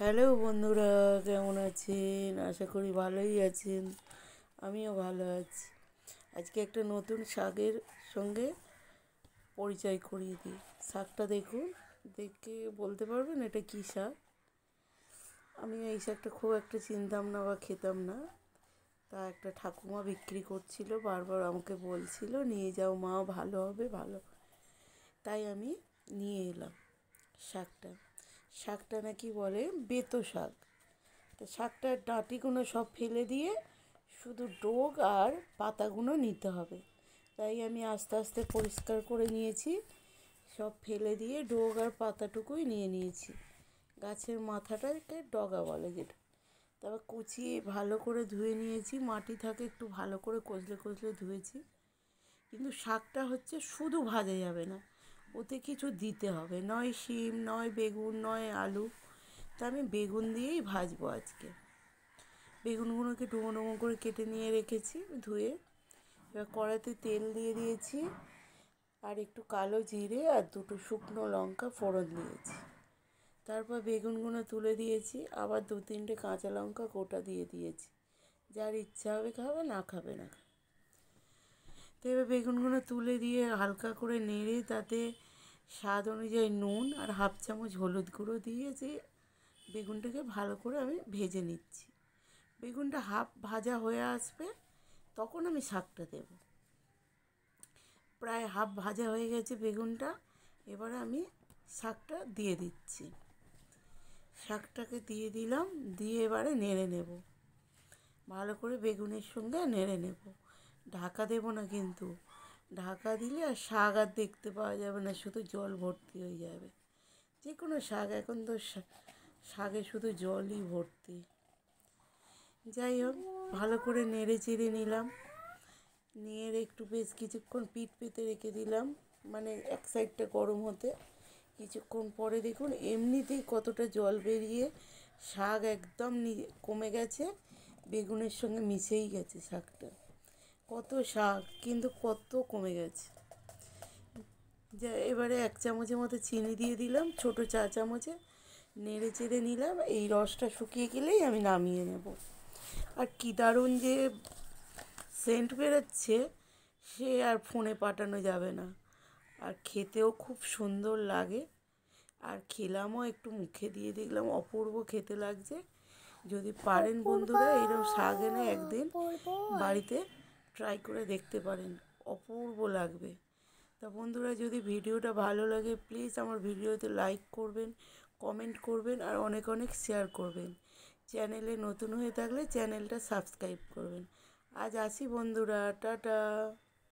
Hello বন্ধুরা, কেমন আছেন? আশা করি ভালোই আছেন। আমিও ভালো আছি। আজকে একটা নতুন শাকের সঙ্গে পরিচয় করিয়ে দিই। শাকটা দেখুন, দেখে বলতে পারবেন এটা কী শাক? আমি এই শাকটা খুব একটা চিনতাম না বা খেতাম না। তা একটা ঠাকুমা বিক্রি করছিল, বারবার আমাকে বলছিল নিয়ে যাও মা, ভালো হবে ভালো। তাই আমি নিয়ে এলাম শাকটা। শাকটা নাকি বলে বেতো শাক। তো শাকটার ডাঁটিগুলো সব ফেলে দিয়ে শুধু ডোগ আর পাতাগুলো নিতে হবে। তাই আমি আস্তে আস্তে পরিষ্কার করে নিয়েছি, সব ফেলে দিয়ে ডোগ আর পাতাটুকুই নিয়ে নিয়েছি। গাছের মাথাটাকে ডগা বলে যেটা। তারপর কুচিয়ে ভালো করে ধুয়ে নিয়েছি, মাটি থাকে একটু ভালো করে কচলে কচলে ধুয়েছি। কিন্তু শাকটা হচ্ছে শুধু ভাজা যাবে না, ওতে কিছু দিতে হবে, নয় শিম, নয় বেগুন, নয় আলু। তা আমি বেগুন দিয়েই ভাজবো আজকে। বেগুনগুলোকে ডুমো ডুমো করে কেটে নিয়ে রেখেছি ধুয়ে। এবার কড়াইতে তেল দিয়ে দিয়েছি, আর একটু কালো জিরে আর দুটো শুকনো লঙ্কা ফোড়ন দিয়েছি। তারপর বেগুনগুলো তুলে দিয়েছি, আবার 2-3টে কাঁচা লঙ্কা গোটা দিয়ে দিয়েছি। যার ইচ্ছা হবে খাবে, না খাবে না। তো এবার বেগুনগুলো তুলে দিয়ে হালকা করে নেড়ে তাতে স্বাদ অনুযায়ী নুন আর 1/2 চামচ হলুদ গুঁড়ো দিয়েছি। বেগুনটাকে ভালো করে আমি ভেজে নিচ্ছি। বেগুনটা হাফ ভাজা হয়ে আসবে, তখন আমি শাকটা দেব। প্রায় হাফ ভাজা হয়ে গেছে বেগুনটা, এবারে আমি শাকটা দিয়ে দিচ্ছি। শাকটাকে দিয়ে দিলাম, দিয়ে এবারে নেড়ে নেব ভালো করে, বেগুনের সঙ্গে নেড়ে নেব। ঢাকা দেব না কিন্তু, ঢাকা দিলে আর শাক আর দেখতে পাওয়া যাবে না, শুধু জল ভর্তি হয়ে যাবে। যে কোনো শাক, এখন তো শাকে শুধু জলই ভর্তি। যাই হোক, ভালো করে নেড়ে চেড়ে নিলাম, নিয়ে একটু বেশ কিছুক্ষণ পিঠ পেতে রেখে দিলাম, মানে এক সাইডটা গরম হতে। কিছুক্ষণ পরে দেখুন এমনিতেই কতটা জল বেরিয়ে শাক একদম কমে গেছে, বেগুনের সঙ্গে মিশেই গেছে শাকটা। কত শাক কিন্তু কত কমে গেছে। যা এবারে 1 চামচের মতো চিনি দিয়ে দিলাম, ছোটো চা চামচে। নেড়ে চেড়ে নিলাম, এই রসটা শুকিয়ে গেলেই আমি নামিয়ে নেব। আর কী দারুণ যে সেন্ট বেরোচ্ছে, সে আর ফোনে পাঠানো যাবে না। আর খেতেও খুব সুন্দর লাগে। আর খেলামও, একটু মুখে দিয়ে দেখলাম অপূর্ব খেতে লাগছে। যদি পারেন বন্ধুরা, এরকম শাক এনে একদিন বাড়িতে ট্রাই করে দেখতে পারেন, অপূর্ব লাগবে। তা বন্ধুরা, যদি ভিডিওটা ভালো লাগে প্লিজ আমার ভিডিওতে লাইক করবেন, কমেন্ট করবেন আর অনেক অনেক শেয়ার করবেন। চ্যানেলে নতুন হয়ে থাকলে চ্যানেলটা সাবস্ক্রাইব করবেন। আজ আসি বন্ধুরা, টাটা।